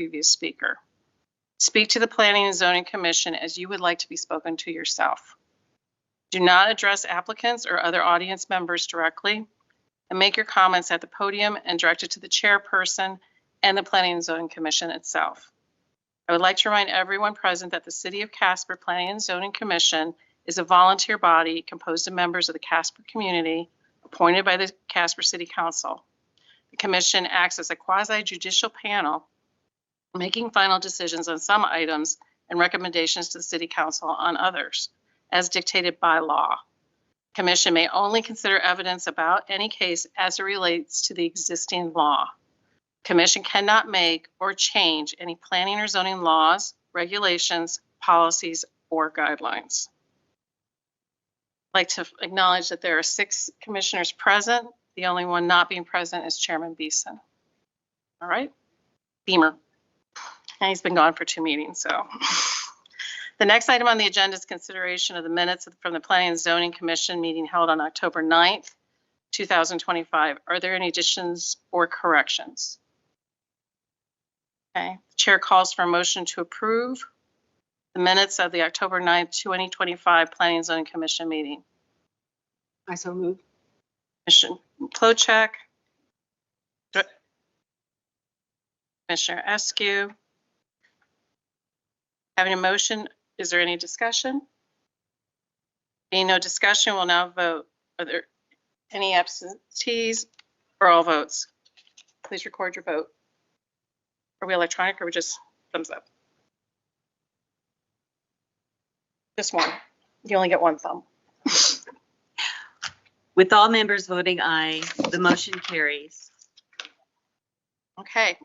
previous speaker. Speak to the Planning and Zoning Commission as you would like to be spoken to yourself. Do not address applicants or other audience members directly, and make your comments at the podium and direct it to the chairperson and the Planning and Zoning Commission itself. I would like to remind everyone present that the City of Casper Planning and Zoning Commission is a volunteer body composed of members of the Casper community appointed by the Casper City Council. The commission acts as a quasi-judicial panel, making final decisions on some items and recommendations to the City Council on others, as dictated by law. The commission may only consider evidence about any case as it relates to the existing law. The commission cannot make or change any planning or zoning laws, regulations, policies, or guidelines. I'd like to acknowledge that there are 6 commissioners present. The only one not being present is Chairman Beeson. All right, Beamer. And he's been gone for 2 meetings, so. The next item on the agenda is consideration of the minutes from the Planning and Zoning Commission meeting held on October 9th, 2025. Are there any additions or corrections? Okay, the chair calls for a motion to approve the minutes of the October 9th, 2025 Planning and Zoning Commission meeting. I so move. Commissioner Klochek. Commissioner Eskew. Having a motion, is there any discussion? Being no discussion, we'll now vote. Are there any absentees or all votes? Please record your vote. Are we electronic or we just thumbs up? Just one. You only get one thumb. With all members voting aye, the motion carries. Okay.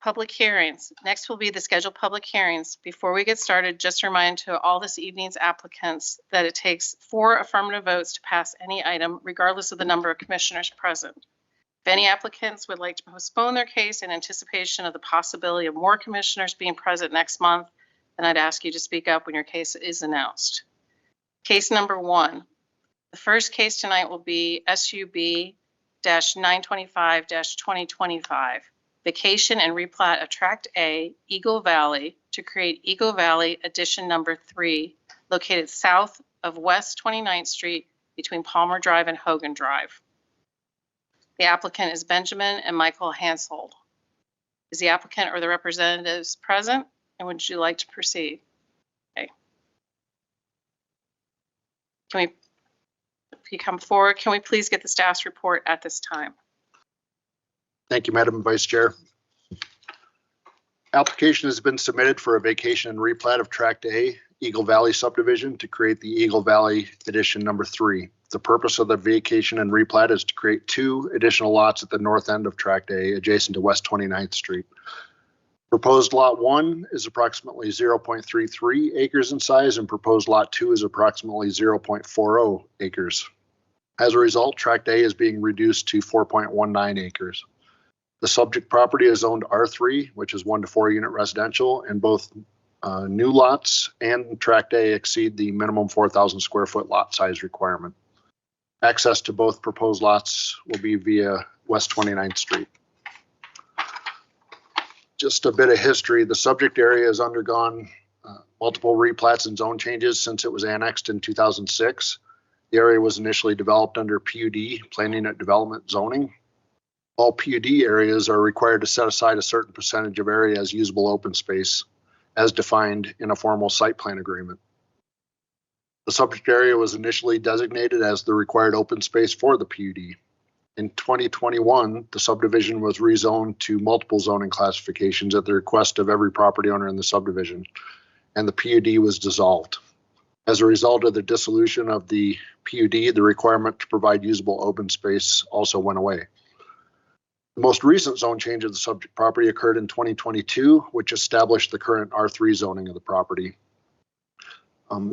Public hearings. Next will be the scheduled public hearings. Before we get started, just a reminder to all this evening's applicants that it takes 4 affirmative votes to pass any item, regardless of the number of commissioners present. If any applicants would like to postpone their case in anticipation of the possibility of more commissioners being present next month, then I'd ask you to speak up when your case is announced. Case number 1. The first case tonight will be SUB-925-2025, vacation and replat of Tract A, Eagle Valley, to create Eagle Valley Addition Number 3, located south of West 29th Street between Palmer Drive and Hogan Drive. The applicant is Benjamin and Michael Hansold. Is the applicant or the representatives present? And would you like to proceed? Okay. If you come forward, can we please get the staff's report at this time? Thank you, Madam Vice Chair. Application has been submitted for a vacation and replat of Tract A, Eagle Valley subdivision, to create the Eagle Valley Addition Number 3. The purpose of the vacation and replat is to create 2 additional lots at the north end of Tract A, adjacent to West 29th Street. Proposed Lot 1 is approximately 0.33 acres in size, and proposed Lot 2 is approximately 0.40 acres. As a result, Tract A is being reduced to 4.19 acres. The subject property is zoned R3, which is 1 to 4 unit residential, and both new lots and Tract A exceed the minimum 4,000 square foot lot size requirement. Access to both proposed lots will be via West 29th Street. Just a bit of history. The subject area has undergone multiple replats and zone changes since it was annexed in 2006. The area was initially developed under PUD, Planning and Development Zoning. All PUD areas are required to set aside a certain percentage of area as usable open space, as defined in a formal site plan agreement. The subject area was initially designated as the required open space for the PUD. In 2021, the subdivision was rezoned to multiple zoning classifications at the request of every property owner in the subdivision, and the PUD was dissolved. As a result of the dissolution of the PUD, the requirement to provide usable open space also went away. The most recent zone change of the subject property occurred in 2022, which established the current R3 zoning of the property.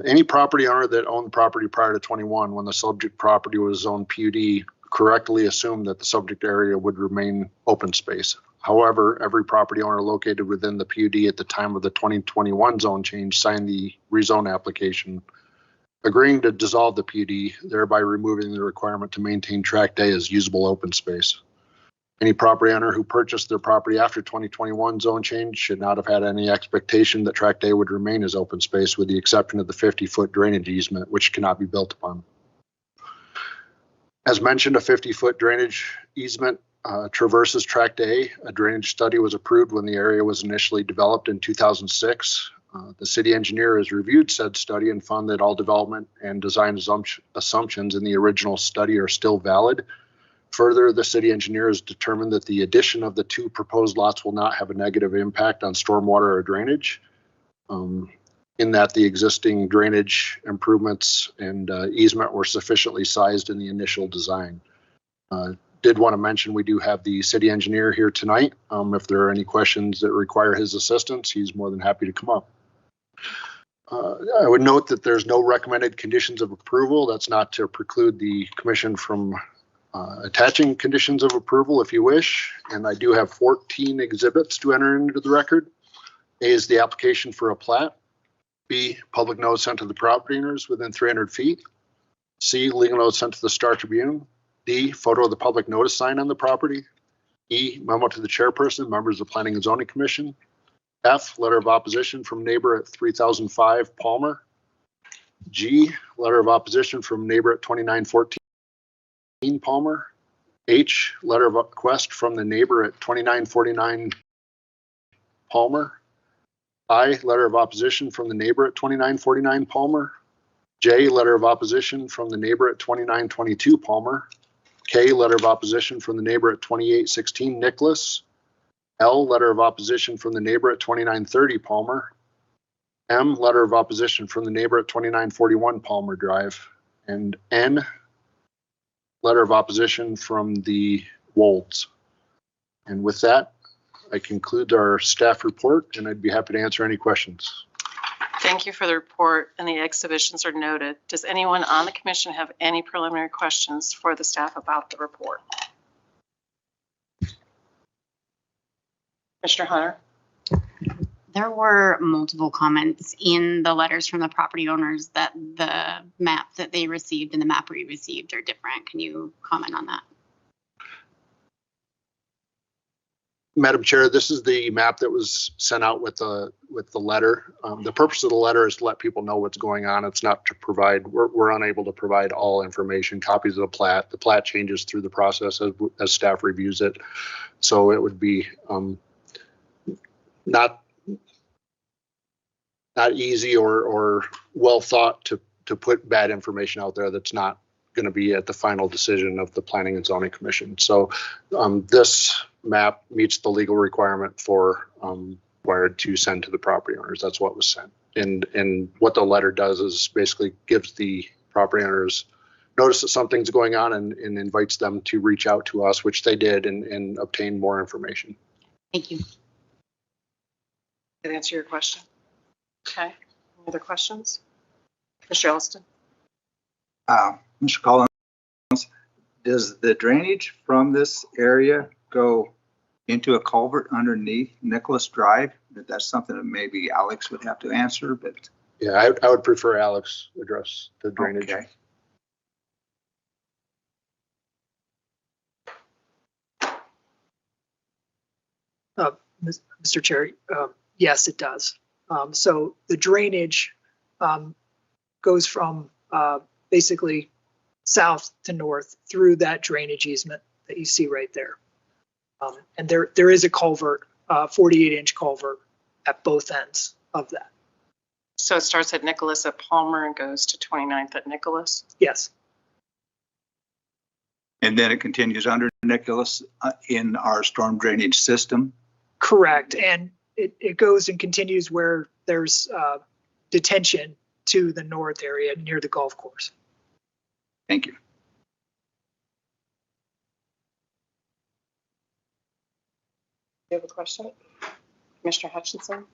Any property owner that owned the property prior to 21, when the subject property was zoned PUD, correctly assumed that the subject area would remain open space. However, every property owner located within the PUD at the time of the 2021 zone change signed the rezone application, agreeing to dissolve the PUD, thereby removing the requirement to maintain Tract A as usable open space. Any property owner who purchased their property after 2021 zone change should not have had any expectation that Tract A would remain as open space with the exception of the 50-foot drainage easement, which cannot be built upon. As mentioned, a 50-foot drainage easement traverses Tract A. A drainage study was approved when the area was initially developed in 2006. The city engineer has reviewed said study and found that all development and design assumptions in the original study are still valid. Further, the city engineer has determined that the addition of the 2 proposed lots will not have a negative impact on stormwater or drainage, in that the existing drainage improvements and easement were sufficiently sized in the initial design. Did want to mention we do have the city engineer here tonight. If there are any questions that require his assistance, he's more than happy to come up. I would note that there's no recommended conditions of approval. That's not to preclude the commission from attaching conditions of approval if you wish. And I do have 14 exhibits to enter into the record. A is the application for a plat. B, public notice sent to the property owners within 300 feet. C, legal notice sent to the Star Tribune. D, photo of the public notice sign on the property. E, memo to the chairperson, members of the Planning and Zoning Commission. F, letter of opposition from neighbor at 3005 Palmer. G, letter of opposition from neighbor at 2914 Palmer. H, letter of request from the neighbor at 2949 Palmer. I, letter of opposition from the neighbor at 2949 Palmer. J, letter of opposition from the neighbor at 2922 Palmer. K, letter of opposition from the neighbor at 2816 Nicholas. L, letter of opposition from the neighbor at 2930 Palmer. M, letter of opposition from the neighbor at 2941 Palmer Drive. And N, letter of opposition from the Wolds. And with that, I conclude our staff report, and I'd be happy to answer any questions. Thank you for the report, and the exhibitions are noted. Does anyone on the commission have any preliminary questions for the staff about the report? Mr. Hunter? There were multiple comments in the letters from the property owners that the map that they received and the map we received are different. Can you comment on that? Madam Chair, this is the map that was sent out with the letter. The purpose of the letter is to let people know what's going on. It's not to provide, we're unable to provide all information, copies of the plat. The plat changes through the process as staff reviews it. So it would be not easy or well thought to put bad information out there that's not going to be at the final decision of the Planning and Zoning Commission. So this map meets the legal requirement for required to send to the property owners. That's what was sent. And what the letter does is basically gives the property owners notice that something's going on and invites them to reach out to us, which they did, and obtain more information. Thank you. Did that answer your question? Okay. Any other questions? Mr. Elliston? Mr. Collins, does the drainage from this area go into a culvert underneath Nicholas Drive? That's something that maybe Alex would have to answer, but. Yeah, I would prefer Alex address the drainage. Okay. Mr. Chair, yes, it does. So the drainage goes from basically south to north through that drainage easement that you see right there. And there is a culvert, 48-inch culvert at both ends of that. So it starts at Nicholas at Palmer and goes to 29th at Nicholas? Yes. And then it continues under Nicholas in our storm drainage system? Correct. And it goes and continues where there's detention to the north area near the golf course. Thank you. You have a question? Commissioner Hutchinson?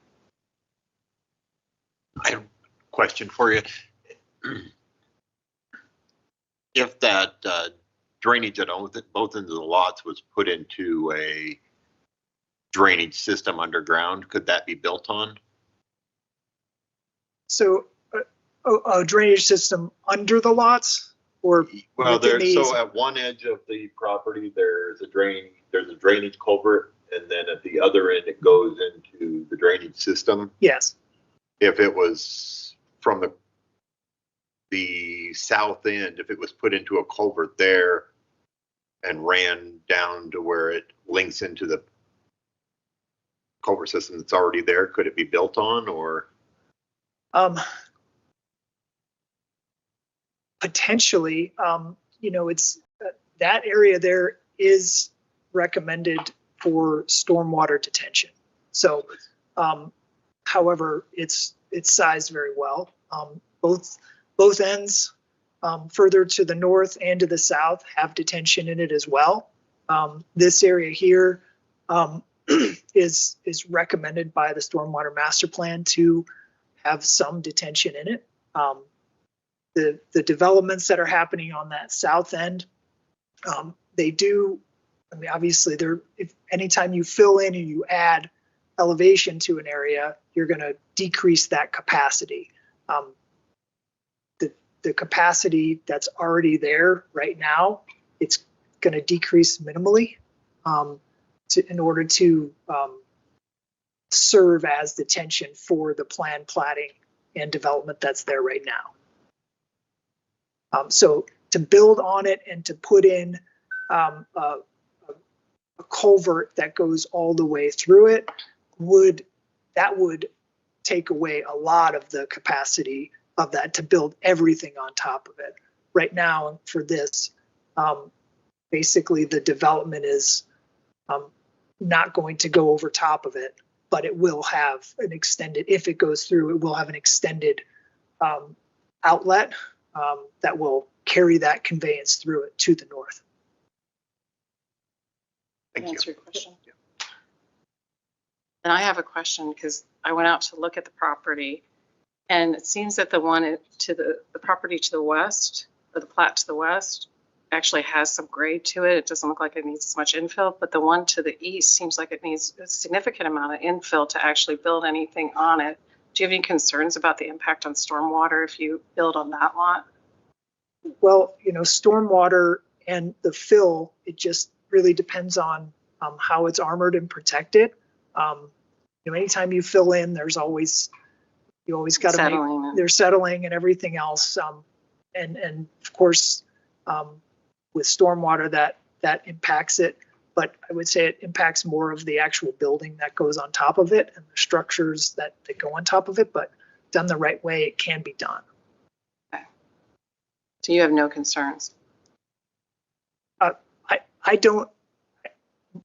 I have a question for you. If that drainage at both ends of the lots was put into a drainage system underground, could that be built on? So a drainage system under the lots or Well, within so the at one edge of the property, there's a drain there's a drainage culvert, and then at the other end, it goes into the drainage system. Yes, If it was from the south end, if it was put into a culvert there and ran down to where it links into the culvert system that's already there, could it be built on, or? potentially, it's, that area there is recommended for stormwater detention. So, however, it's sized very well. Both ends, further to the north and to the south, have detention in it as well. This area here is recommended by the Stormwater Master Plan to have some detention in it. The developments that are happening on that south end, they do, I mean, obviously, if anytime you fill in and you add elevation to an area, you're going to decrease that capacity. The capacity that's already there right now, it's going to decrease minimally in order to serve as detention for the planned platting and development that's there right now. So to build on it and to put in a culvert that goes all the way through it would take away a lot of the capacity of that to build everything on top of it. Right now, for this, basically the development is not going to go over top of it, but it will have an extended, if it goes through, it will have an extended outlet that will carry that conveyance through it to the north. Thank Answer you. your question. And I have a question because I went out to look at the property, and it seems that the one to the property to the west, or the plat to the west, actually has some grade to it. It doesn't look like it needs as much infill, but the one to the east seems like it needs a significant amount of infill to actually build anything on it. Do you have any concerns about the impact on stormwater if you build on that lot? Well, stormwater and the fill, it just really depends on how it's armored and protected. Anytime you fill in, you always got to make, they're settling and everything else. And of course, with stormwater that impacts it, but I would say it impacts more of the actual building that goes on top of it and the structures that go on top of it, but done the right way, it can be done. Okay. So you have no concerns? I don't,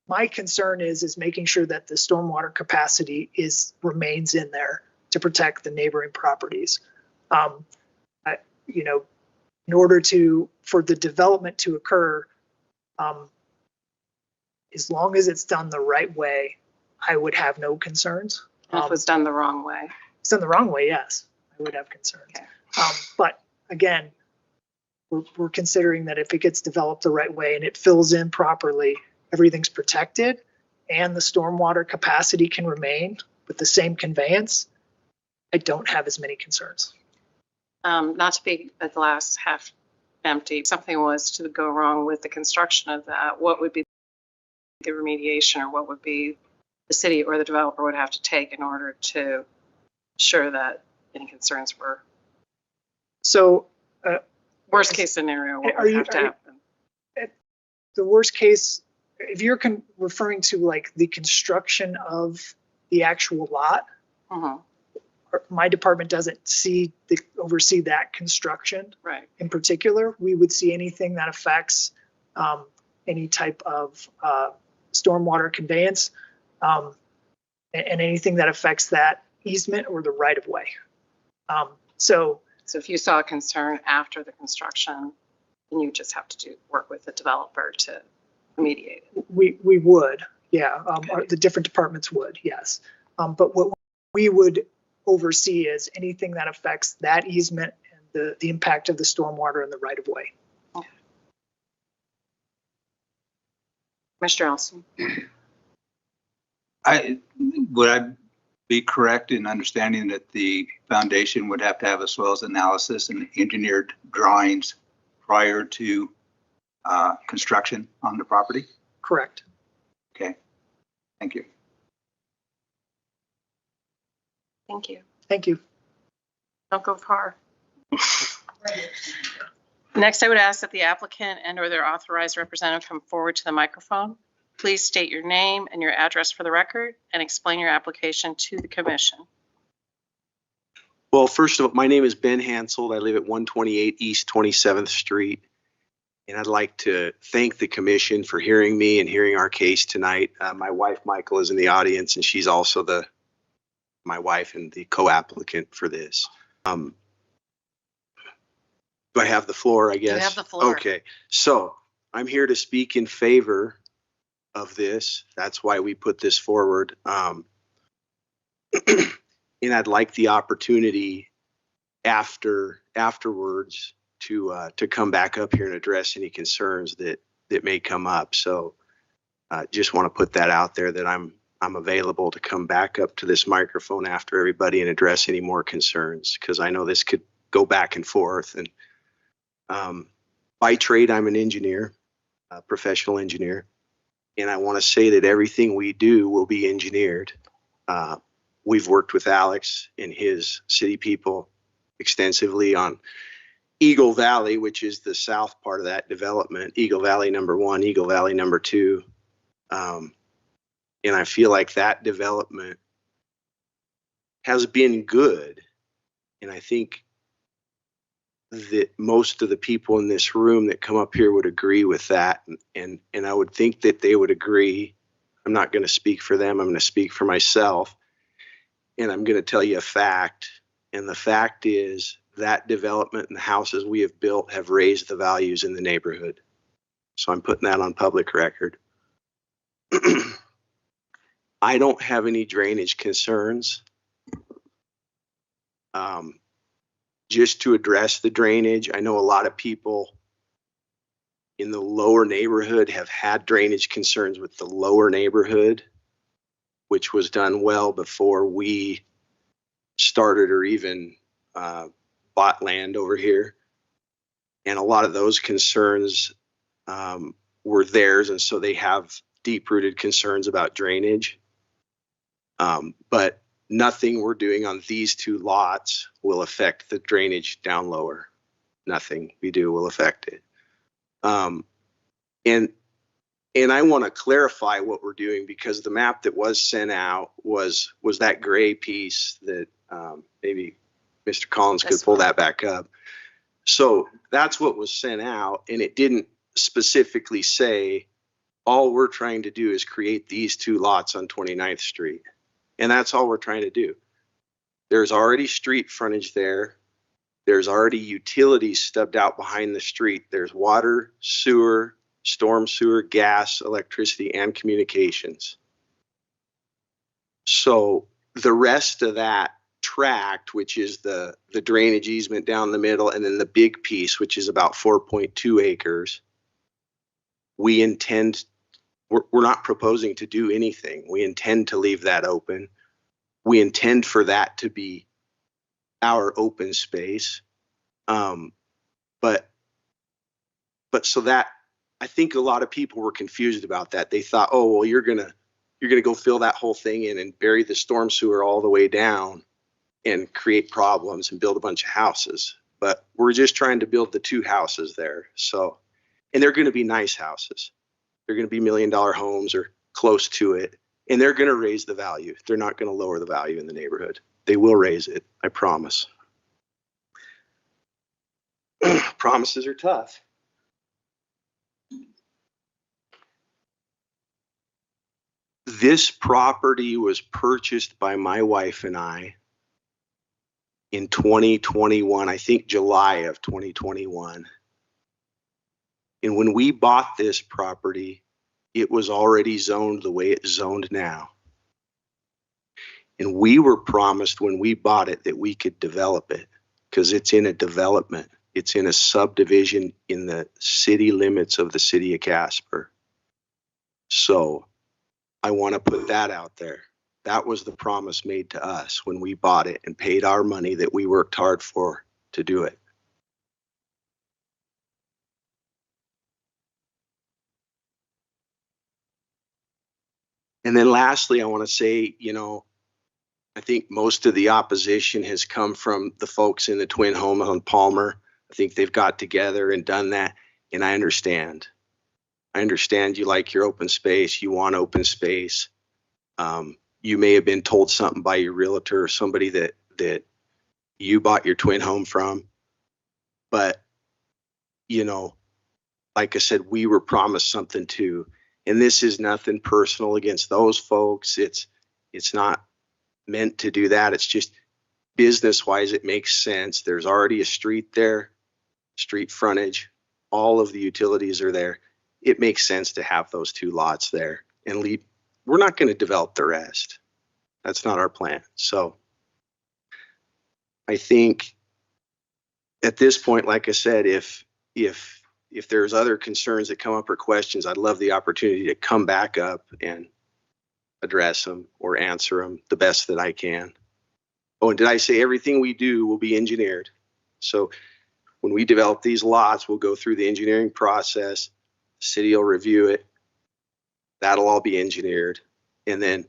my concern is making sure that the stormwater capacity remains in there to protect the neighboring properties. In order for the development to occur, as long as it's done the right way, I would have no concerns. And if it was done the wrong way? If it's done the wrong way, yes, I would have concerns. Okay. But again, we're considering that if it gets developed the right way and it fills in properly, everything's protected and the stormwater capacity can remain with the same conveyance, I don't have as many concerns. Not to be a glass half empty, if something was to go wrong with the construction of that, what would be the remediation, or what would be the city or the developer would have to take in order to ensure that any concerns were? So worst case scenario, what Are would you- have to are you- happen? the worst case, if you're referring to like the construction of the actual lot, Mhm. my department doesn't oversee that construction Right. in particular. We would see anything that affects any type of stormwater conveyance and anything that affects that easement or the right of way. So if you saw a concern after the construction, then you just have to work with the developer to remediate it. we would, yeah. Okay. The different departments would, yes. But what we would oversee is anything that affects that easement and the impact of the stormwater in the right of way. Okay. Mr. Allison? Would I be correct in understanding that the foundation would have to have a soils analysis and engineered drawings prior to construction on the property? Correct. Okay, thank you. Thank you. Thank you. Don't go far. Next, I would ask that the applicant and/or their authorized representative come forward to the microphone. Please state your name and your address for the record and explain your application to the commission. Well, first of all, my name is Ben Hansel. I live at 128 East 27th Street. And I'd like to thank the commission for hearing me and hearing our case tonight. My wife, Michael, is in the audience, and she's also my wife and the co-applicant for this. Do I have the floor, I guess? You have the floor. Okay, so I'm here to speak in favor of this. That's why we put this forward. And I'd like the opportunity afterwards to come back up here and address any concerns that may come up. So just want to put that out there that I'm available to come back up to this microphone after everybody and address any more concerns, because I know this could go back and forth. And by trade, I'm an engineer, a professional engineer, and I want to say that everything we do will be engineered. We've worked with Alex and his city people extensively on Eagle Valley, which is the south part of that development, Eagle Valley number 1, Eagle Valley number 2. And I feel like that development has been good. And I think that most of the people in this room that come up here would agree with that. And I would think that they would agree. I'm not going to speak for them. I'm going to speak for myself. And I'm going to tell you a fact. And the fact is that development and the houses we have built have raised the values in the neighborhood. So I'm putting that on public record. I don't have any drainage concerns. Just to address the drainage, I know a lot of people in the lower neighborhood have had drainage concerns with the lower neighborhood, which was done well before we started or even bought land over here. And a lot of those concerns were theirs, and so they have deep-rooted concerns about drainage. But nothing we're doing on these 2 lots will affect the drainage down lower. Nothing we do will affect it. And I want to clarify what we're doing, because the map that was sent out was that gray piece that maybe Mr. Collins could pull that back up. So that's what was sent out, and it didn't specifically say all we're trying to do is create these 2 lots on 29th Street. And that's all we're trying to do. There's already street frontage there. There's already utilities stubbed out behind the street. There's water, sewer, storm sewer, gas, electricity, and communications. So the rest of that tract, which is the drainage easement down the middle, and then the big piece, which is about 4.2 acres, we're not proposing to do anything. We intend to leave that open. We intend for that to be our open space. But so that, I think a lot of people were confused about that. They thought, oh, well, you're gonna go fill that whole thing in and bury the storm sewer all the way down and create problems and build a bunch of houses. But we're just trying to build the 2 houses there. So, and they're going to be nice houses. They're going to be $1 million homes or close to it. And they're going to raise the value. They're not going to lower the value in the neighborhood. They will raise it. I promise. Promises are tough. This property was purchased by my wife and I in 2021, I think July of 2021. And when we bought this property, it was already zoned the way it's zoned now. And we were promised when we bought it that we could develop it, because it's in a development. It's in a subdivision in the city limits of the city of Casper. So I want to put that out there. That was the promise made to us when we bought it and paid our money that we worked hard for to do it. And then lastly, I want to say, I think most of the opposition has come from the folks in the twin home on Palmer. I think they've got together and done that. And I understand. You like your open space. You want open space. You may have been told something by your realtor or somebody that you bought your twin home from. But, like I said, we were promised something too. And this is nothing personal against those folks. It's not meant to do that. It's just business wise, it makes sense. There's already a street there, street frontage. All of the utilities are there. It makes sense to have those 2 lots there and leave. We're not going to develop the rest. That's not our plan. So I think at this point, like I said, if there's other concerns that come up or questions, I'd love the opportunity to come back up and address them or answer them the best that I can. Oh, and did I say everything we do will be engineered? So when we develop these lots, we'll go through the engineering process. The city will review it. That'll all be engineered. And then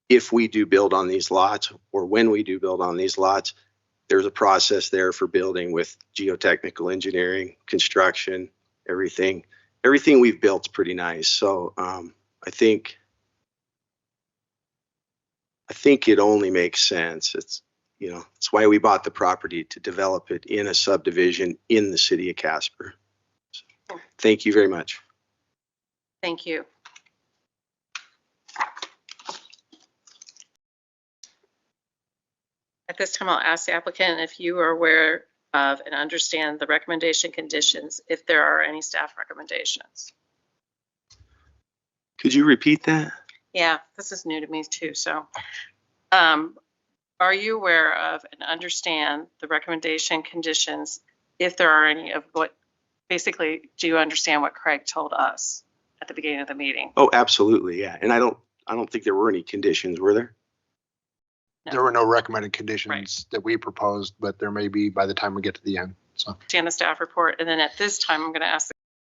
if we do build on these lots, or when we do build on these lots, there's a process there for building with geotechnical engineering, construction, everything. Everything we've built's pretty nice. So I think it only makes sense. It's why we bought the property, to develop it in a subdivision in the city of Casper. So, thank you very much. Thank you. At this time, I'll ask the applicant if you are aware of and understand the recommendation conditions, if there are any staff recommendations. Could you repeat that? Yeah, this is new to me too. So are you aware of and understand the recommendation conditions, if there are any, of what, basically, do you understand what Craig told us at the beginning of the meeting? Oh, absolutely. Yeah. And I don't think there were any conditions, were there? No. There were no recommended conditions that we proposed, but there may be by the time we get to the end. So Understand the staff report. And then at this time, I'm going to ask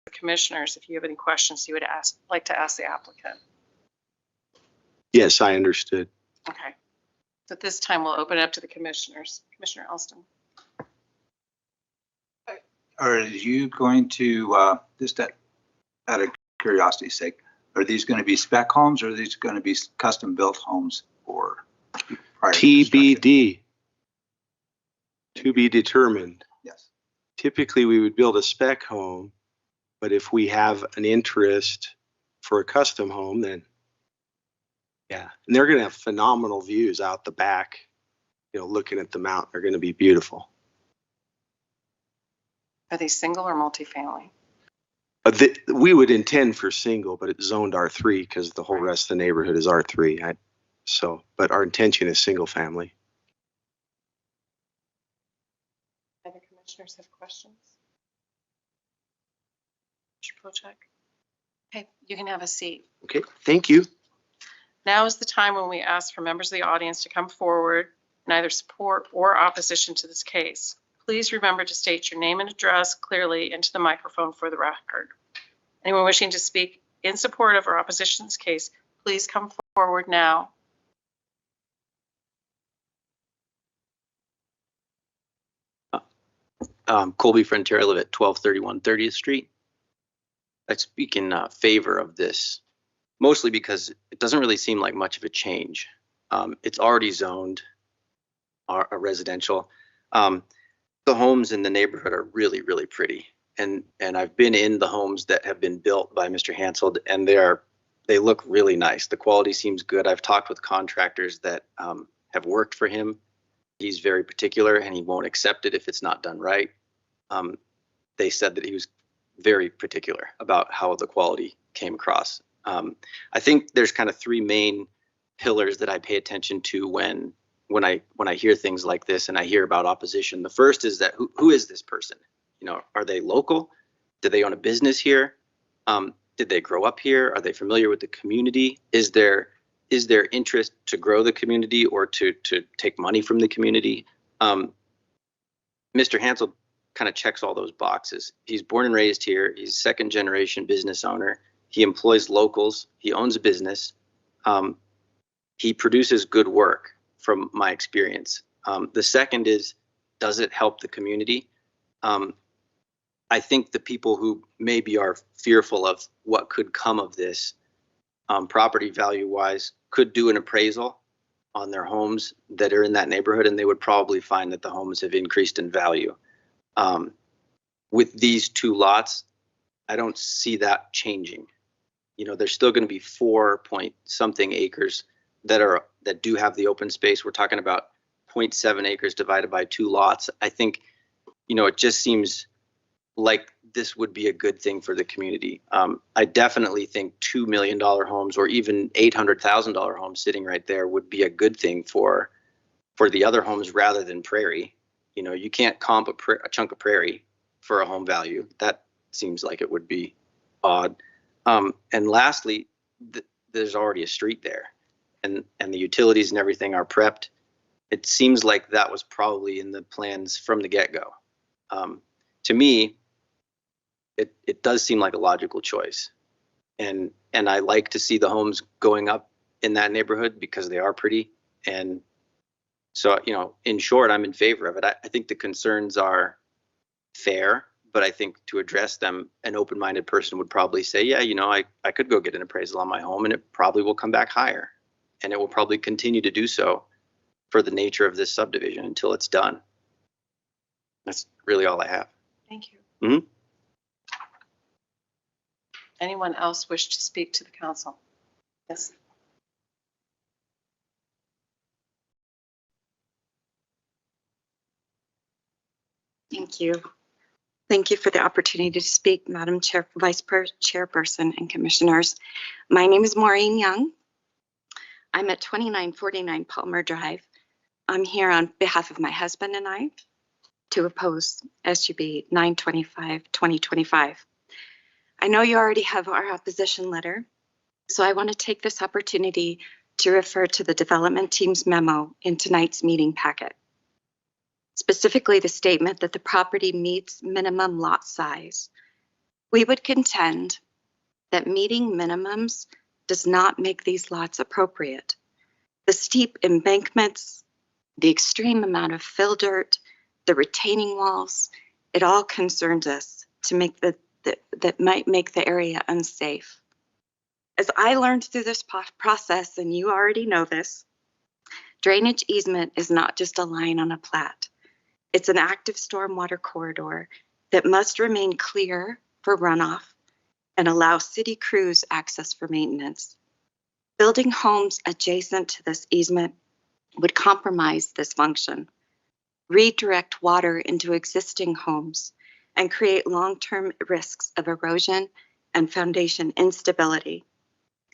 the commissioners if you have any questions you would like to ask the applicant. Yes, I understood. Okay. So at this time, we'll open it up to the commissioners. Commissioner Elston. Are you going to, just out of curiosity's sake, are these going to be spec homes, or are these going to be custom built homes for prior construction? TBD. To be determined. Yes. Typically, we would build a spec home, but if we have an interest for a custom home, then yeah. And they're going to have phenomenal views out the back, looking at the mountain. They're going to be beautiful. Are they single or multifamily? We would intend for single, but it's zoned R3 because the whole rest of the neighborhood is R3. But our intention is single family. Other commissioners have questions? Mr. Polchak? Okay, you can have a seat. Okay, thank you. Now is the time when we ask for members of the audience to come forward in either support or opposition to this case. Please remember to state your name and address clearly into the microphone for the record. Anyone wishing to speak in support of or opposition to this case, please come forward now. Colby Frontier, I live at 1231 30th Street. I speak in favor of this, mostly because it doesn't really seem like much of a change. It's already zoned a residential. The homes in the neighborhood are really, really pretty. And I've been in the homes that have been built by Mr. Hansel, and they look really nice. The quality seems good. I've talked with contractors that have worked for him. He's very particular and he won't accept it if it's not done right. They said that he was very particular about how the quality came across. I think there's kind of 3 main pillars that I pay attention to when I hear things like this and I hear about opposition. The first is that who is this person? Are they local? Do they own a business here? Did they grow up here? Are they familiar with the community? Is there interest to grow the community or to take money from the community? Mr. Hansel kind of checks all those boxes. He's born and raised here. He's 2nd generation business owner. He employs locals. He owns a business. He produces good work from my experience. The second is, does it help the community? I think the people who maybe are fearful of what could come of this, property value wise, could do an appraisal on their homes that are in that neighborhood, and they would probably find that the homes have increased in value. With these two lots, I don't see that changing. You know, there's still going to be 4-point-something acres that do have the open space. We're talking about 0.7 acres divided by 2 lots. I think, you know, it just seems like this would be a good thing for the community. I definitely think $2 million homes or even $800,000 homes sitting right there would be a good thing for the other homes rather than prairie. You know, you can't comp a chunk of prairie for a home value. That seems like it would be odd. And lastly, there's already a street there, and the utilities and everything are prepped. It seems like that was probably in the plans from the get-go. To me, it does seem like a logical choice, and I like to see the homes going up in that neighborhood because they are pretty. And so, you know, in short, I'm in favor of it. I think the concerns are fair, but I think to address them, an open-minded person would probably say, yeah, you know, I could go get an appraisal on my home and it probably will come back higher, and it will probably continue to do so for the nature of this subdivision until it's done. That's really all I have. Thank you. Mhm. Anyone else wish to speak to the council? Yes. Thank you. Thank you for the opportunity to speak, Madam Chair, Chairperson and Commissioners. My name is Maureen Young. I'm at 2949 Palmer Drive. I'm here on behalf of my husband and I to oppose SUB 925-2025. I know you already have our opposition letter, so I want to take this opportunity to refer to the development team's memo in tonight's meeting packet. Specifically, the statement that the property meets minimum lot size. We would contend that meeting minimums does not make these lots appropriate. The steep embankments, the extreme amount of fill dirt, the retaining walls, it all concerns us to make that might make the area unsafe. As I learned through this process, and you already know this, drainage easement is not just a line on a plat. It's an active stormwater corridor that must remain clear for runoff and allow city crews access for maintenance. Building homes adjacent to this easement would compromise this function, redirect water into existing homes, and create long-term risks of erosion and foundation instability,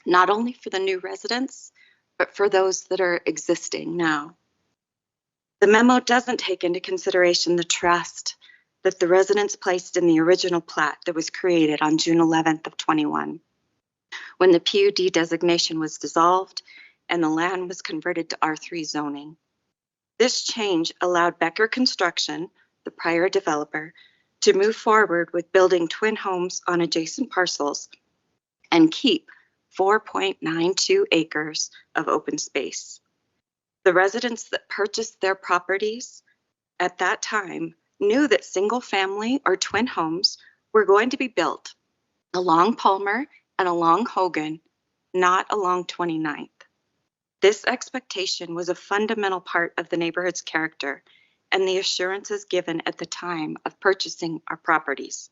not only for the new residents, but for those that are existing now. The memo doesn't take into consideration the trust that the residents placed in the original plat that was created on June 11th of 21, when the PUD designation was dissolved and the land was converted to R3 zoning. This change allowed Becker Construction, the prior developer, to move forward with building twin homes on adjacent parcels and keep 4.92 acres of open space. The residents that purchased their properties at that time knew that single family or twin homes were going to be built along Palmer and along Hogan, not along 29th. This expectation was a fundamental part of the neighborhood's character and the assurances given at the time of purchasing our properties.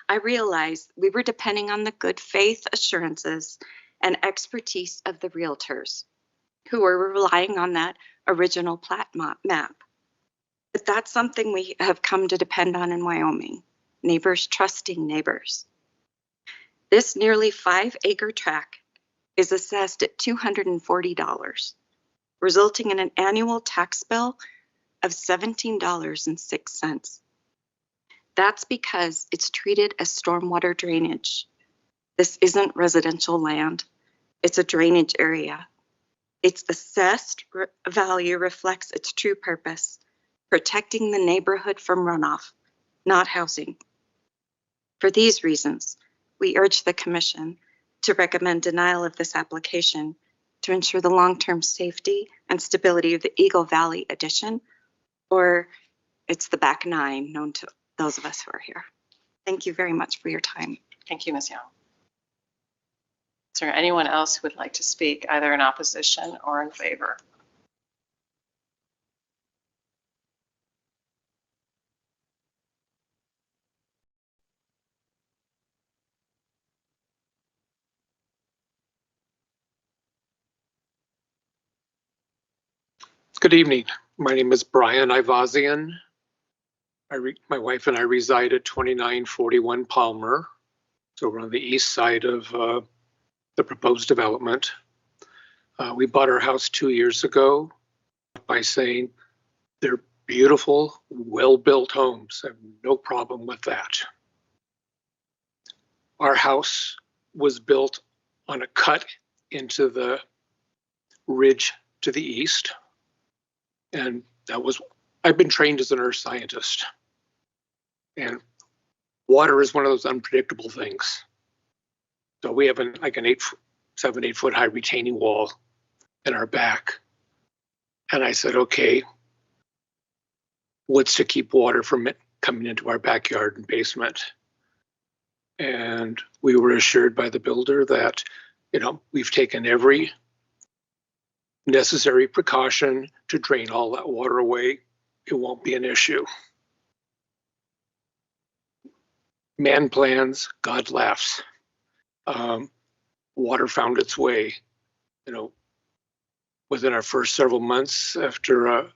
I realized we were depending on the good faith assurances and expertise of the realtors who were relying on that original plat map. But that's something we have come to depend on in Wyoming, neighbors trusting neighbors. This nearly 5-acre tract is assessed at $240, resulting in an annual tax bill of $17.06. That's because it's treated as stormwater drainage. This isn't residential land, it's a drainage area. Its assessed value reflects its true purpose, protecting the neighborhood from runoff, not housing. For these reasons, we urge the Commission to recommend denial of this application to ensure the long-term safety and stability of the Eagle Valley addition, or it's the back nine known to those of us who are here. Thank you very much for your time. Thank you, Ms. Young. Is there anyone else who would like to speak either in opposition or in favor? Good evening. My name is Brian Ivazian. My wife and I reside at 2941 Palmer. So we're on the east side of the proposed development. We bought our house 2 years ago by saying they're beautiful, well-built homes. I have no problem with that. Our house was built on a cut into the ridge to the east. And I've been trained as an earth scientist. And water is one of those unpredictable things. So we have like an 7, 8 foot high retaining wall in our back. And I said, okay, what's to keep water from coming into our backyard and basement? And we were assured by the builder that, we've taken every necessary precaution to drain all that water away. It won't be an issue. Man plans, God laughs. Water found its way, within our first several months after a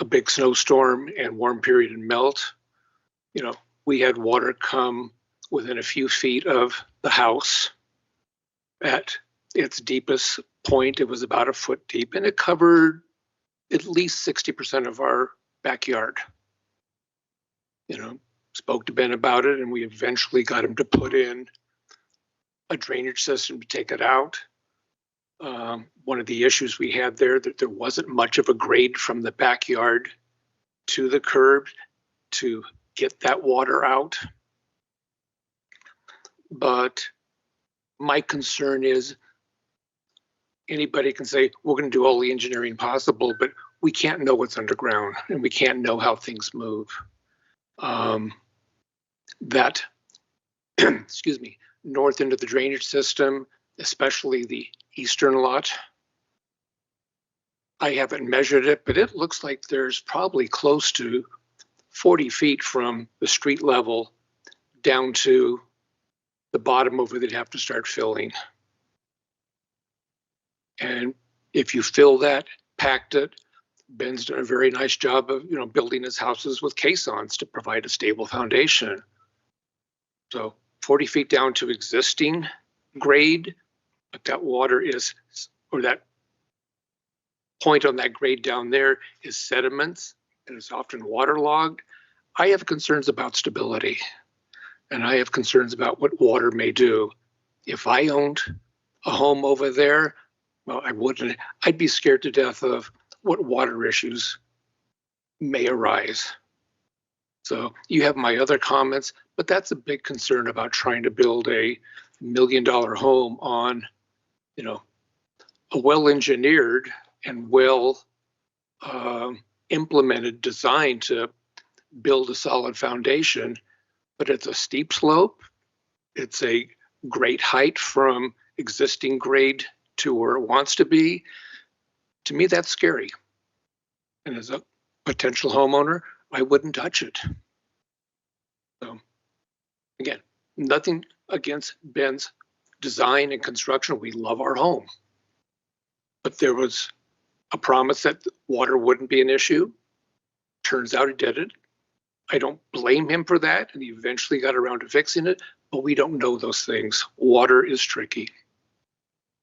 big snowstorm and warm period and melt. We had water come within a few feet of the house. At its deepest point, it was about 1 foot deep, and it covered at least 60% of our backyard. Spoke to Ben about it, and we eventually got him to put in a drainage system to take it out. One of the issues we had there, that there wasn't much of a grade from the backyard to the curb to get that water out. But my concern is anybody can say, we're going to do all the engineering possible, but we can't know what's underground and we can't know how things move. That, excuse me, north end of the drainage system, especially the eastern lot, I haven't measured it, but it looks like there's probably close to 40 feet from the street level down to the bottom of where they'd have to start filling. And if you fill that, packed it, Ben's done a very nice job of, building his houses with caissons to provide a stable foundation. So 40 feet down to existing grade, but that water is, or that point on that grade down there is sediments and it's often waterlogged. I have concerns about stability, and I have concerns about what water may do. If I owned a home over there, well, I wouldn't. I'd be scared to death of what water issues may arise. So you have my other comments, but that's a big concern about trying to build a $1 million home on, a well-engineered and well implemented design to build a solid foundation, but it's a steep slope. It's a great height from existing grade to where it wants to be. To me, that's scary. And as a potential homeowner, I wouldn't touch it. So again, nothing against Ben's design and construction. We love our home. But there was a promise that water wouldn't be an issue. Turns out it did it. I don't blame him for that, and he eventually got around to fixing it, but we don't know those things. Water is tricky.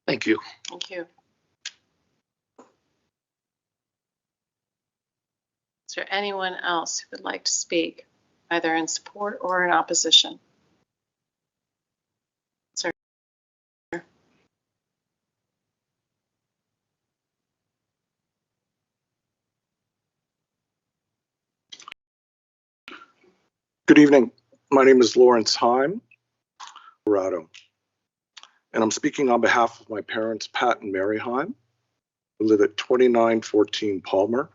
Thank you. Thank you. Is there anyone else who would like to speak, either in support or in opposition? Sir. Good evening. My name is Lawrence Heim. Colorado. And I'm speaking on behalf of my parents, Pat and Mary Heim, who live at 2914 Palmer.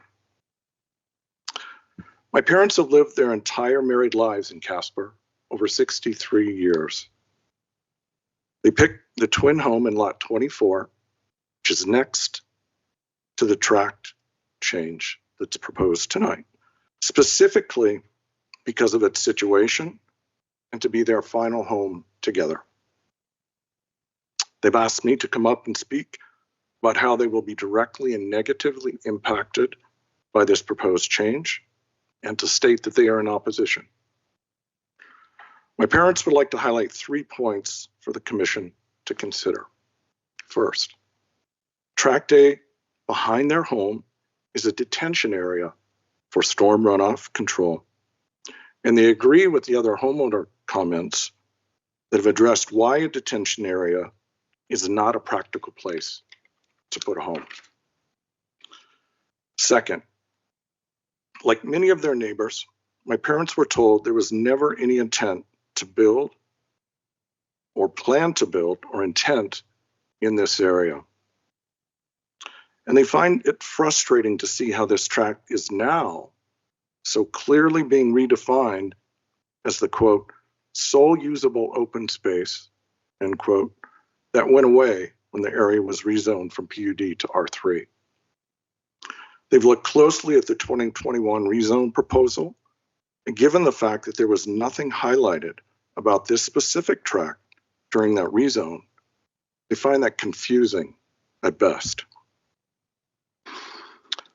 My parents have lived their entire married lives in Casper, over 63 years. They picked the twin home in lot 24, which is next to the tract change that's proposed tonight, specifically because of its situation and to be their final home together. They've asked me to come up and speak about how they will be directly and negatively impacted by this proposed change, and to state that they are in opposition. My parents would like to highlight 3 points for the commission to consider. First, Tract A behind their home is a detention area for storm runoff control, and they agree with the other homeowner comments that have addressed why a detention area is not a practical place to put a home. Second, like many of their neighbors, my parents were told there was never any intent to build or plan to build or intent in this area. And they find it frustrating to see how this tract is now so clearly being redefined as the quote, sole usable open space, end quote, that went away when the area was rezoned from PUD to R3. They've looked closely at the 2021 rezone proposal, and given the fact that there was nothing highlighted about this specific tract during that rezone, they find that confusing at best.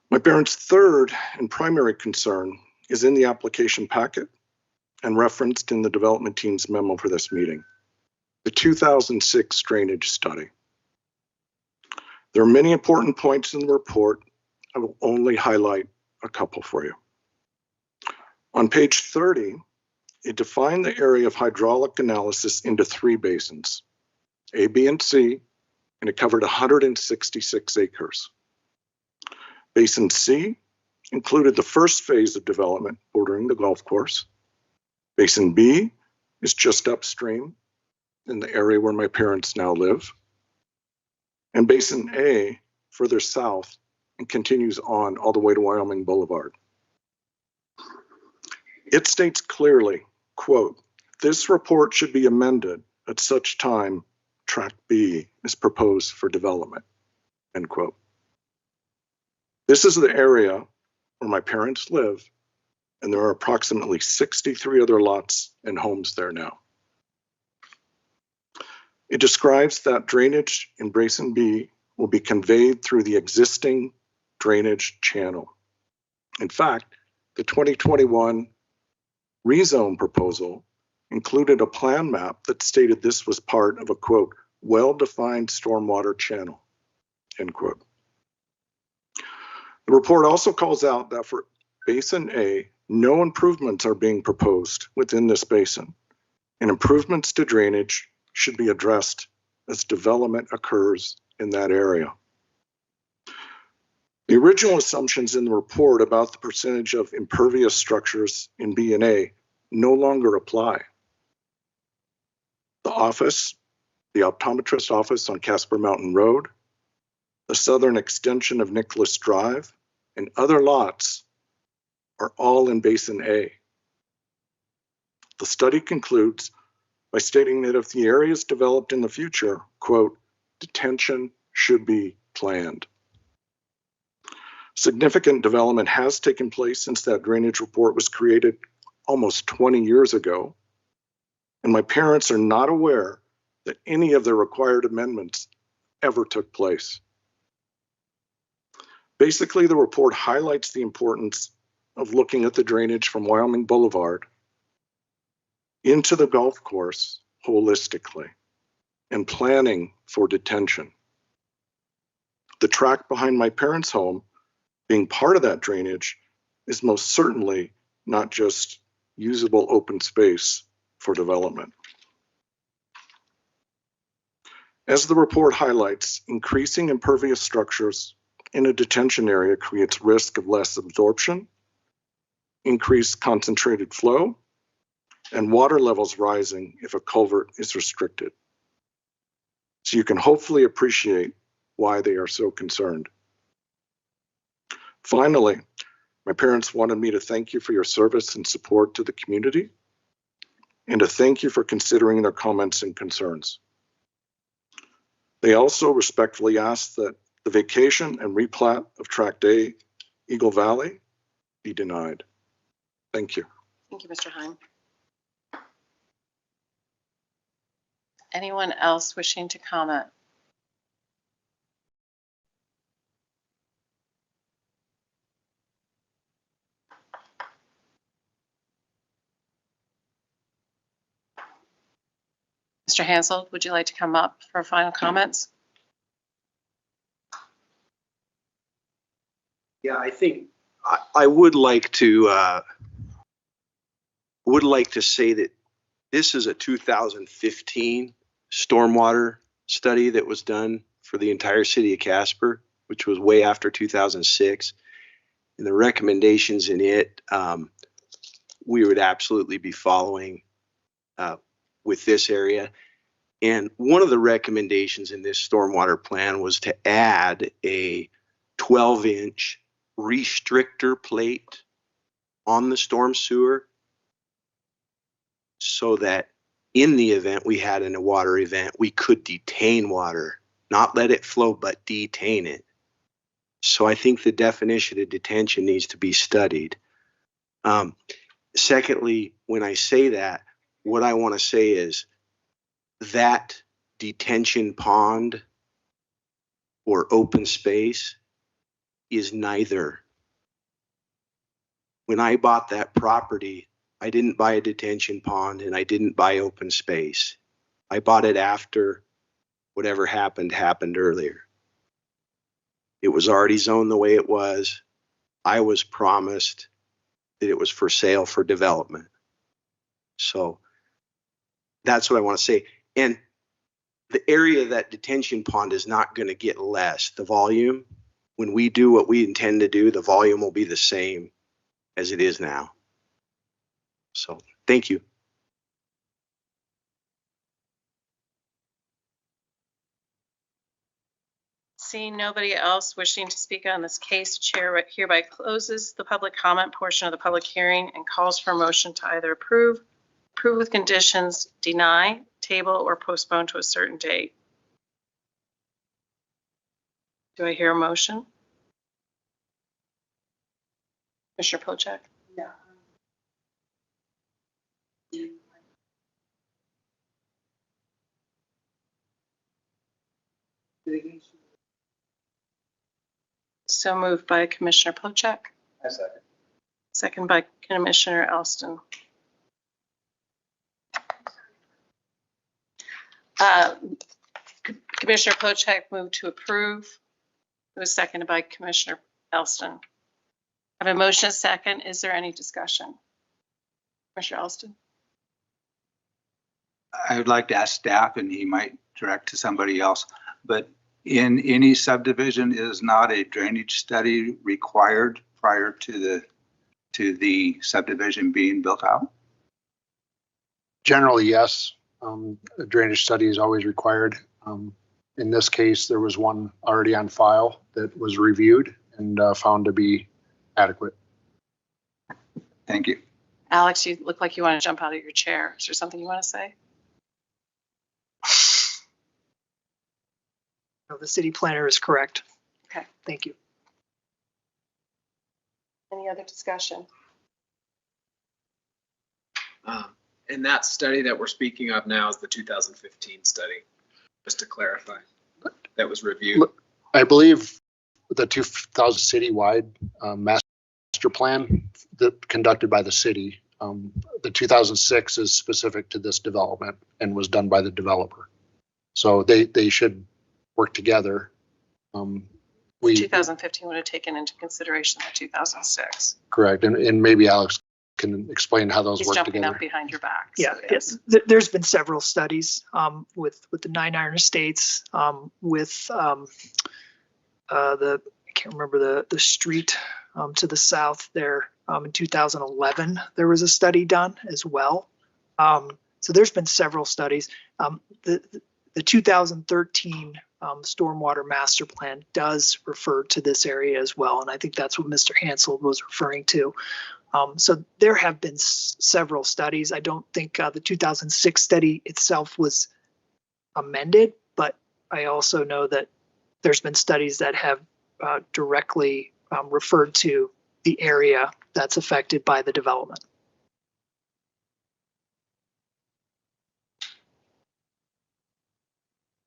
My parents' third and primary concern is in the application packet and referenced in the development team's memo for this meeting, the 2006 drainage study. There are many important points in the report. I will only highlight a couple for you. On page 30, it defined the area of hydraulic analysis into 3 basins, A, B, and C, and it covered 166 acres. Basin C included the first phase of development bordering the golf course. Basin B is just upstream in the area where my parents now live. And Basin A further south and continues on all the way to Wyoming Boulevard. It states clearly, quote, this report should be amended at such time Tract B is proposed for development, end quote. This is the area where my parents live, and there are approximately 63 other lots and homes there now. It describes that drainage in Basin B will be conveyed through the existing drainage channel. In fact, the 2021 rezone proposal included a plan map that stated this was part of a, quote, well-defined stormwater channel, end quote. The report also calls out that for Basin A, no improvements are being proposed within this basin, and improvements to drainage should be addressed as development occurs in that area. The original assumptions in the report about the percentage of impervious structures in B and A no longer apply. The office, the optometrist office on Casper Mountain Road, the southern extension of Nicholas Drive, and other lots are all in Basin A. The study concludes by stating that if the area is developed in the future, quote, detention should be planned. Significant development has taken place since that drainage report was created almost 20 years ago, and my parents are not aware that any of the required amendments ever took place. Basically, the report highlights the importance of looking at the drainage from Wyoming Boulevard into the golf course holistically and planning for detention. The tract behind my parents' home, being part of that drainage, is most certainly not just usable open space for development. As the report highlights, increasing impervious structures in a detention area creates risk of less absorption, increased concentrated flow, and water levels rising if a culvert is restricted. So you can hopefully appreciate why they are so concerned. Finally, my parents wanted me to thank you for your service and support to the community, and to thank you for considering their comments and concerns. They also respectfully asked that the vacation and replat of Tract A, Eagle Valley, be denied. Thank you. Thank you, Mr. Heim. Anyone else wishing to comment? Mr. Hansel, would you like to come up for final comments? Yeah, I think I would like to say that this is a 2015 stormwater study that was done for the entire city of Casper, which was way after 2006. And the recommendations in it, we would absolutely be following with this area. And one of the recommendations in this stormwater plan was to add a 12-inch restrictor plate on the storm sewer, so that in the event we had a water event, we could detain water, not let it flow, but detain it. So I think the definition of detention needs to be studied. Secondly, when I say that, what I want to say is that detention pond or open space is neither. When I bought that property, I didn't buy a detention pond and I didn't buy open space. I bought it after whatever happened earlier. It was already zoned the way it was. I was promised that it was for sale for development. So that's what I want to say. And the area of that detention pond is not going to get less. The volume, when we do what we intend to do, the volume will be the same as it is now. So thank you. Seeing nobody else wishing to speak on this case, Chair hereby closes the public comment portion of the public hearing and calls for a motion to either approve with conditions, deny, table, or postpone to a certain date. Do I hear a motion? Commissioner Polchak? No. So moved by Commissioner Polchak. I second. Second by Commissioner Elston. Commissioner Polchak moved to approve. It was seconded by Commissioner Elston. I have a motion, a second. Is there any discussion? Commissioner Elston? I would like to ask staff, and he might direct to somebody else, but in any subdivision, is not a drainage study required prior to the subdivision being built out? Generally, yes. A drainage study is always required. In this case, there was one already on file that was reviewed and found to be adequate. Thank you. Alex, you look like you want to jump out of your chair. Is there something you want to say? No, the city planner is correct. Okay. Thank you. Any other discussion? And that study that we're speaking of now is the 2015 study, just to clarify, that was reviewed. I believe the 2000 citywide master plan that conducted by the city, the 2006 is specific to this development and was done by the developer. So they should work together. 2015 would have taken into consideration the 2006. Correct. And maybe Alex can explain how those He's work jumping together. up behind your back. Yeah, So yes. there's been several studies with the Nine Iron Estates, with I can't remember the street to the south there. In 2011, there was a study done as well So there's been several studies. The 2013 Stormwater Master Plan does refer to this area as well, and I think that's what Mr. Hansel was referring to. So there have been several studies. I don't think the 2006 study itself was amended, but I also know that there's been studies that have directly referred to the area that's affected by the development.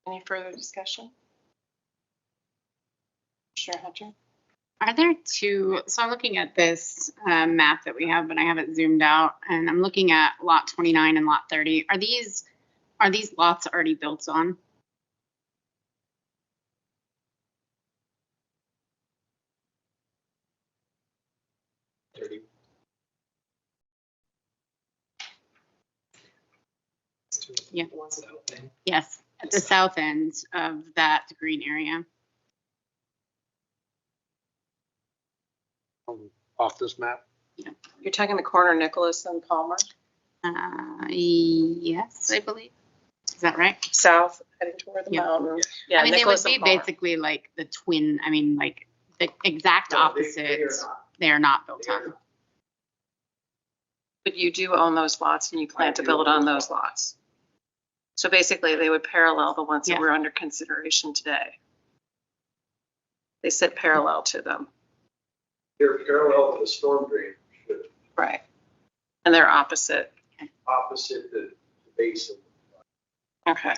Any further discussion? Commissioner Hunter? Are there two, so I'm looking at this map that we have, but I have it zoomed out, and I'm looking at lot 29 and lot 30. Are these lots already built on? Yeah. Yes, at the south end of that green area. Off this map. You're talking the corner Nicholas and Palmer? Yes, I believe. Is that right? South, heading toward the Yeah. mountain. Yeah, I mean, they would Nicholas be and Palmer. basically like the twin, I mean, like the exact opposites. They are not built on. But you do own those lots and you plan to build on those lots. So basically, they would parallel the ones that Yeah. were under consideration today. They sit parallel to them. They're parallel to the storm drain, Right. And they're opposite. opposite the base of. Okay.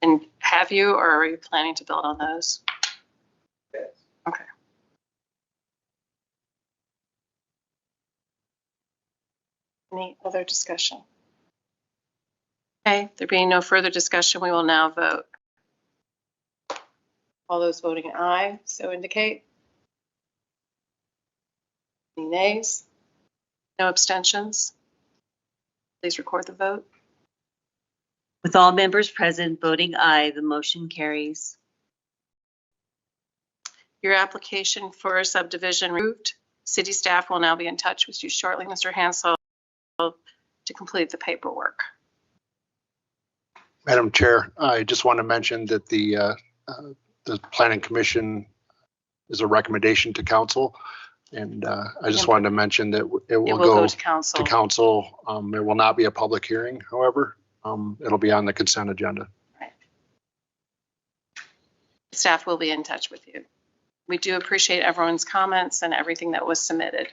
And have you, or are you planning to build on those? Yes. Okay. Any other discussion? Okay, there being no further discussion, we will now vote. All those voting aye, so indicate. Any nays? No abstentions? Please record the vote. With all members present voting aye, the motion carries. Your application for a subdivision removed. City staff will now be in touch with you shortly, Mr. Hansel, to complete the paperwork. Madam Chair, I just want to mention that the Planning Commission is a recommendation to council. And I just wanted to mention that it will go to council. to council. It will not be a public hearing, however. It'll be on the consent agenda. Right. Staff will be in touch with you. We do appreciate everyone's comments and everything that was submitted.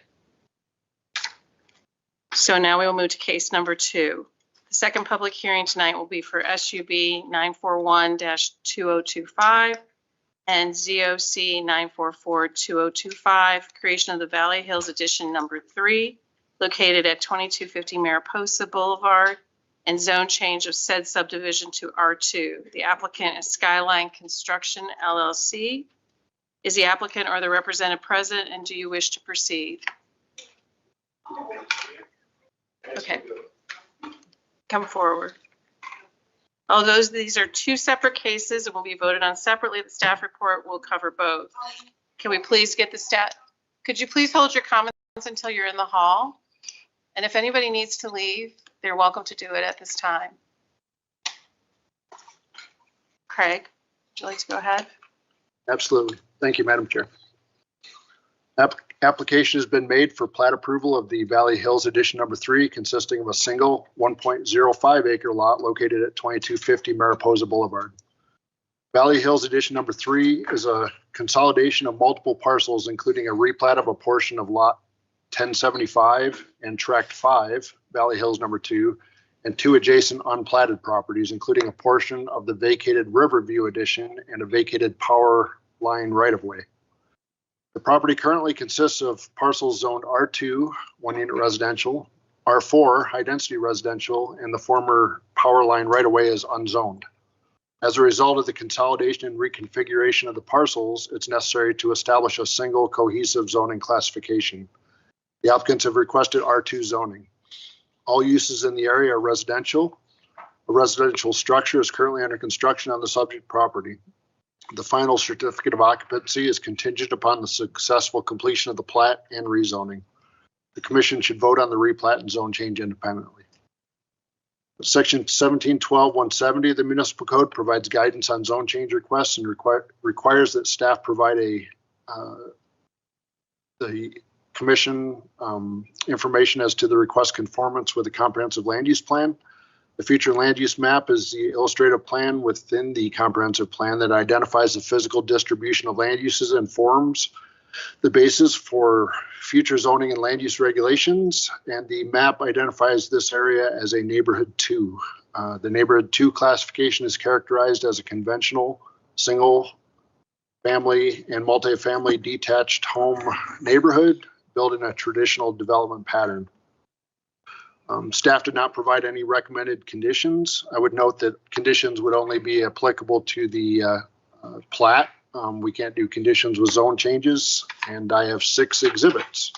So now we will move to case number 2. The second public hearing tonight will be for SUB 941-2025 and ZOC 944-2025, creation of the Valley Hills Edition number 3, located at 2250 Mariposa Boulevard, and zone change of said subdivision to R2. The applicant is Skyline Construction LLC. Is the applicant or the representative present, and do you wish to proceed? Okay. Come forward. Although these are 2 separate cases and will be voted on separately, the staff report will cover both. Can we please get the could you please hold your comments until you're in the hall? And if anybody needs to leave, they're welcome to do it at this time. Craig, would you like to go ahead? Absolutely. Thank you, Madam Chair. Application has been made for plat approval of the Valley Hills Edition number 3, consisting of a single 1.05 acre lot located at 2250 Mariposa Boulevard. Valley Hills Edition number 3 is a consolidation of multiple parcels, including a replat of a portion of lot 1075 and tract 5, Valley Hills number 2, and 2 adjacent unplatted properties, including a portion of the vacated Riverview Edition and a vacated power line right-of-way. The property currently consists of parcels zoned R2, 1-unit residential, R4, high-density residential, and the former power line right-of-way is unzoned. As a result of the consolidation and reconfiguration of the parcels, it's necessary to establish a single cohesive zoning classification. The applicants have requested R2 zoning. All uses in the area are residential. A residential structure is currently under construction on the subject property. The final certificate of occupancy is contingent upon the successful completion of the plat and rezoning. The commission should vote on the replat and zone change independently. Section 1712-170 of the municipal code provides guidance on zone change requests and requires that staff provide the commission information as to the request conformance with the comprehensive land use plan. The future land use map is the illustrative plan within the comprehensive plan that identifies the physical distribution of land uses and forms the basis for future zoning and land use regulations. And the map identifies this area as a neighborhood 2. The neighborhood 2 classification is characterized as a conventional single family and multifamily detached home neighborhood built in a traditional development pattern. Staff did not provide any recommended conditions. I would note that conditions would only be applicable to the plat. We can't do conditions with zone changes, and I have 6 exhibits.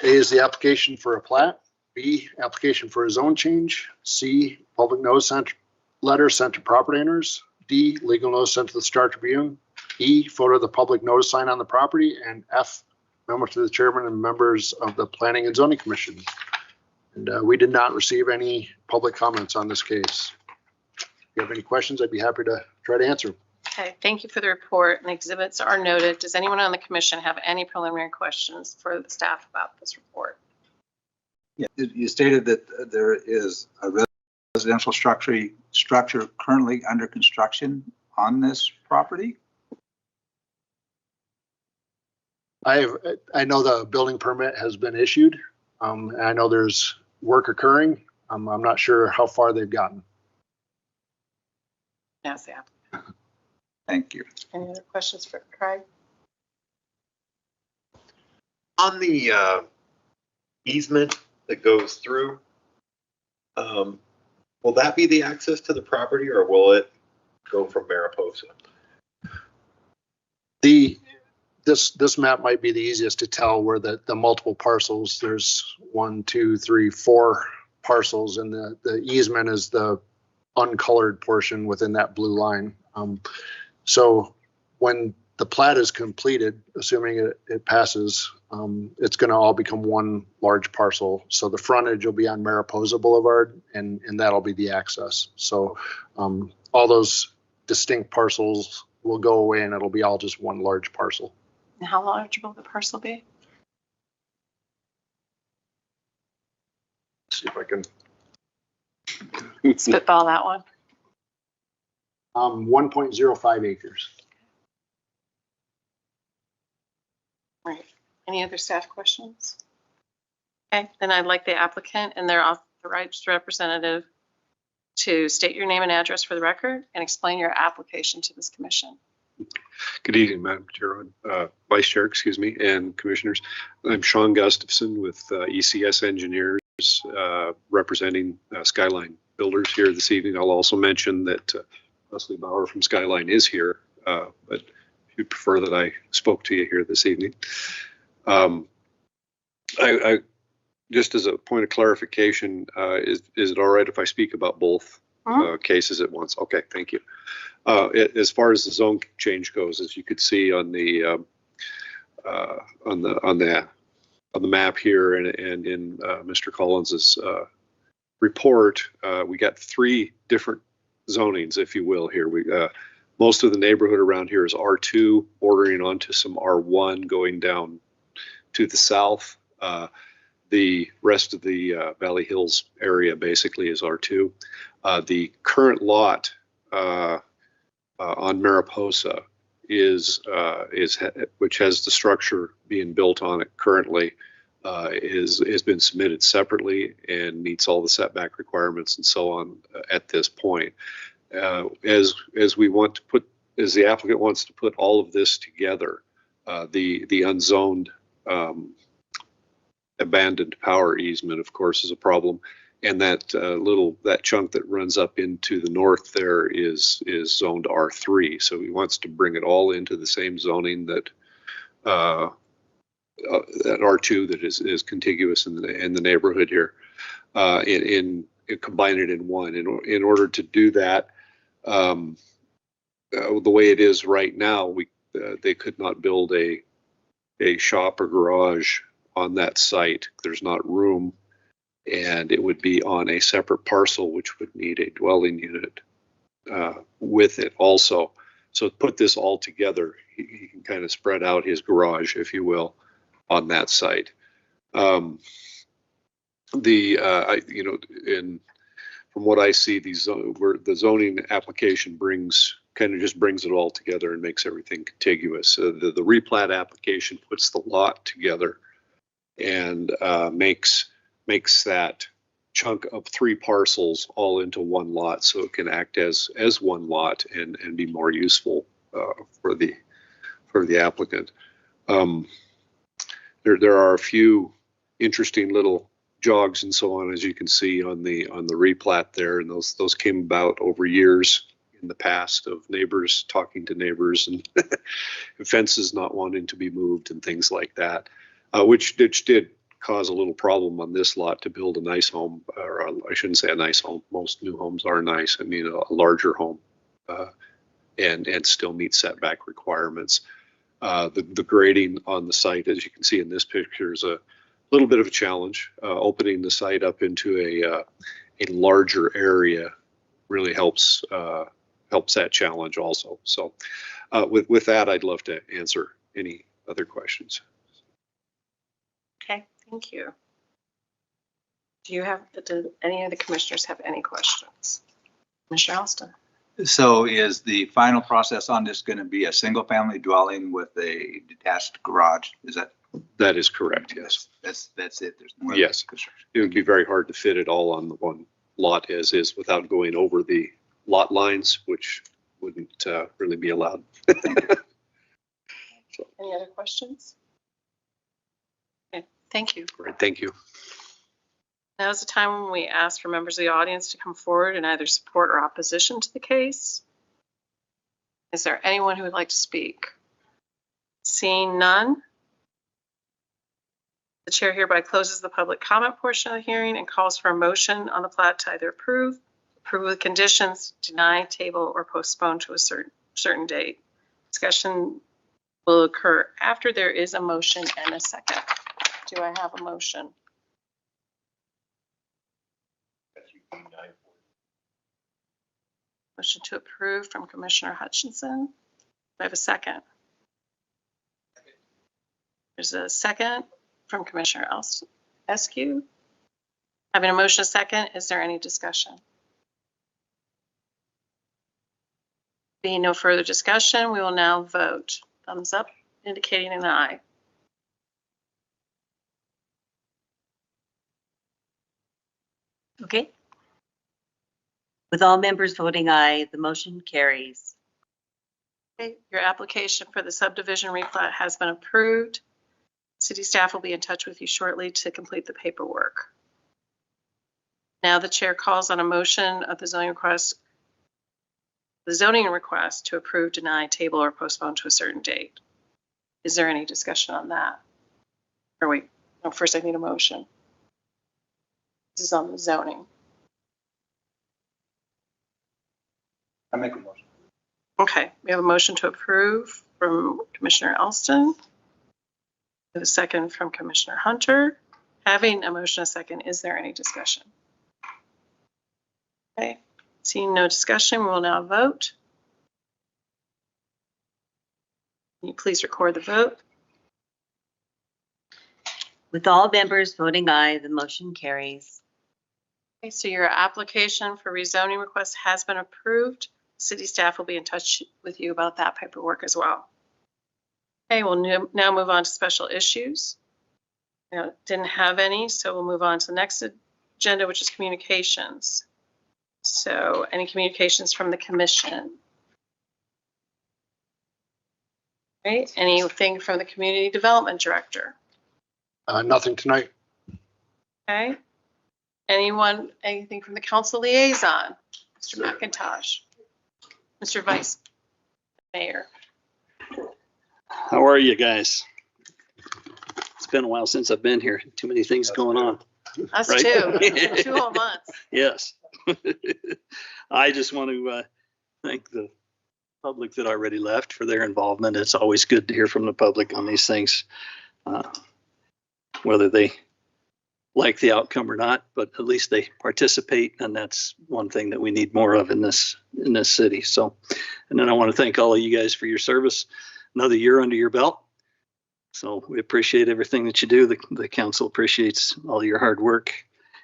A is the application for a plat. B, application for a zone change. C, public notice letter sent to property owners. D, legal notice sent to the Star Tribune. E, photo of the public notice sign on the property. And F, memo to the chairman and members of the Planning and Zoning Commission. And we did not receive any public comments on this case. If you have any questions, I'd be happy to try to answer. Okay, thank you for the report, and the exhibits are noted. Does anyone on the commission have any preliminary questions for the staff about this report? Yeah, you stated that there is a residential structure currently under construction on this property? I know the building permit has been issued. And I know there's work occurring. I'm not sure how far they've gotten. Yes, yeah. Thank you. Any other questions for Craig? On the easement that goes through, will that be the access to the property, or will it go from Mariposa? This map might be the easiest to tell where the multiple parcels. There's 1, 2, 3, 4 parcels, and the easement is the uncolored portion within that blue line. So when the plat is completed, assuming it passes, it's going to all become one large parcel. So the frontage will be on Mariposa Boulevard, and that'll be the access. So all those distinct parcels will go away, and it'll be all just one large parcel. And how large will the parcel be? Let's see if I can. Spitball that one. 1.05 acres. All right. Any other staff questions? Okay, then I'd like the applicant and their authorized representative to state your name and address for the record and explain your application to this commission. Good evening, Madam Chair, Vice Chair, excuse me, and Commissioners. I'm Sean Gustafson with ECS Engineers, representing Skyline Builders here this evening. I'll also mention that Leslie Bauer from Skyline is here, but if you prefer that I spoke to you here this evening. I just as a point of clarification, is it all right if I speak about both cases at once? Okay, thank you. As far as the zone change goes, as you could see on the map here and in Mr. Collins's report, we got 3 different zonings, if you will. Here, most of the neighborhood around here is R2, bordering onto some R1, going down to the south. The rest of the Valley Hills area basically is R2. The current lot on Mariposa is which has the structure being built on it currently, has been submitted separately and meets all the setback requirements and so on at this point. As the applicant wants to put all of this together, the unzoned abandoned power easement, of course, is a problem. And that that chunk that runs up into the north there is zoned R3. So he wants to bring it all into the same zoning that that R2 that is contiguous in the neighborhood here, in combine it in one. In order to do that, the way it is right now, they could not build a shop or garage on that site. There's not room, and it would be on a separate parcel, which would need a dwelling unit with it also. So put this all together, he can kind of spread out his garage, if you will, on that site. From what I see, where the zoning application kind of just brings it all together and makes everything contiguous. The replat application puts the lot together and makes that chunk of 3 parcels all into one lot, so it can act as one lot and be more useful for the applicant. There are a few interesting little jogs and so on, as you can see on the replat there, and those came about over years in the past of neighbors talking to neighbors and fences not wanting to be moved and things like that, which did cause a little problem on this lot to build a nice home, or I shouldn't say a nice home. Most new homes are nice. I mean, a larger home, and still meet setback requirements. The grading on the site, as you can see in this picture, is a little bit of a challenge. Opening the site up into a larger area really helps that challenge also. So with that, I'd love to answer any other questions. Okay, thank you. Do any of the commissioners have any questions? Commissioner Alston? So is the final process on this going to be a single family dwelling with a detached garage? That is correct, yes. That's it. There's no yes. It would be very hard to fit it all on the one lot as is without going over the lot lines, which wouldn't really be allowed. So. Any other questions? Okay, thank you. All right, thank you. Now is the time when we ask for members of the audience to come forward in either support or opposition to the case. Is there anyone who would like to speak? Seeing none, the chair hereby closes the public comment portion of the hearing and calls for a motion on the plat to either approve with conditions, deny, table, or postpone to a certain date. Discussion will occur after there is a motion and a second. Do I have a motion? Motion to approve from Commissioner Hutchinson. Do I have a second? There's a second from Commissioner Eskew. Having a motion a second, is there any discussion? Being no further discussion, we will now vote. Thumbs up indicating an aye. Okay. With all members voting aye, the motion carries. Okay, your application for the subdivision replat has been approved. City staff will be in touch with you shortly to complete the paperwork. Now the chair calls on a motion of the zoning request to approve, deny, table, or postpone to a certain date. Is there any discussion on that? Or wait, no, first I need a motion. This is on the zoning. I make a motion. Okay, we have a motion to approve from Commissioner Alston. A second from Commissioner Hunter. Having a motion a second, is there any discussion? Okay, seeing no discussion, we will now vote. Can you please record the vote? With all members voting aye, the motion carries. Okay, so your application for rezoning request has been approved. City staff will be in touch with you about that paperwork as well. Okay, we'll now move on to special issues. Didn't have any, so we'll move on to the next agenda, which is communications. So any communications from the commission? Right, anything from the community development director? Nothing tonight. Okay. Anything from the council liaison? Mr. McIntosh, Mr. Vice Mayor. How are you guys? It's been a while since I've been here. Too many things going on. Us right? too. 2 whole months. Yes. I just want to thank the public that already left for their involvement. It's always good to hear from the public on these things, whether they like the outcome or not, but at least they participate, and that's one thing that we need more of in this city. So, and then I want to thank all of you guys for your service. Another year under your belt. So we appreciate everything that you do. The council appreciates all your hard work,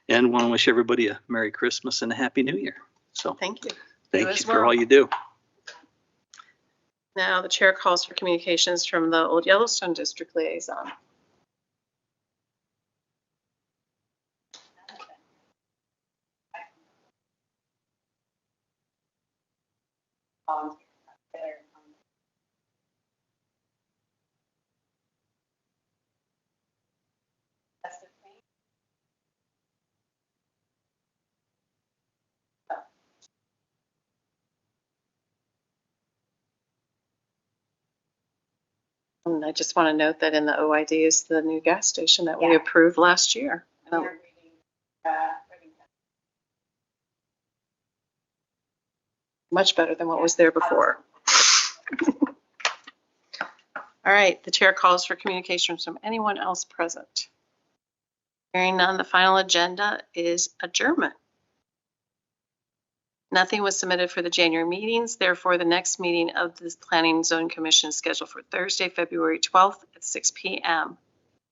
and want to wish everybody a Merry Christmas and a Happy New Year. So Thank you. thank as you for well. all you do. Now the chair calls for communications from the Old Yellowstone District Liaison. And I just want to note that in the OID is the new gas station that we approved last year. Much better than what was there before. All right, the chair calls for communications from anyone else present. Hearing none, the final agenda is adjournment. Nothing was submitted for the January meetings. Therefore, the next meeting of the Planning and Zoning Commission is scheduled for Thursday, February 12th at 6 p.m.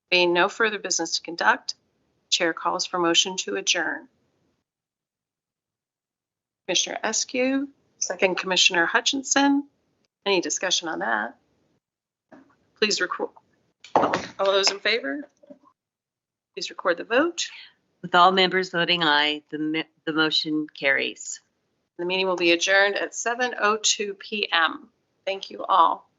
Being no further business to conduct, chair calls for motion to adjourn. Commissioner Eskew, second Commissioner Hutchinson. Any discussion on that? Please record. All those in favor? Please record the vote. With all members voting aye, the motion carries. The meeting will be adjourned at 7:02 p.m. Thank you all.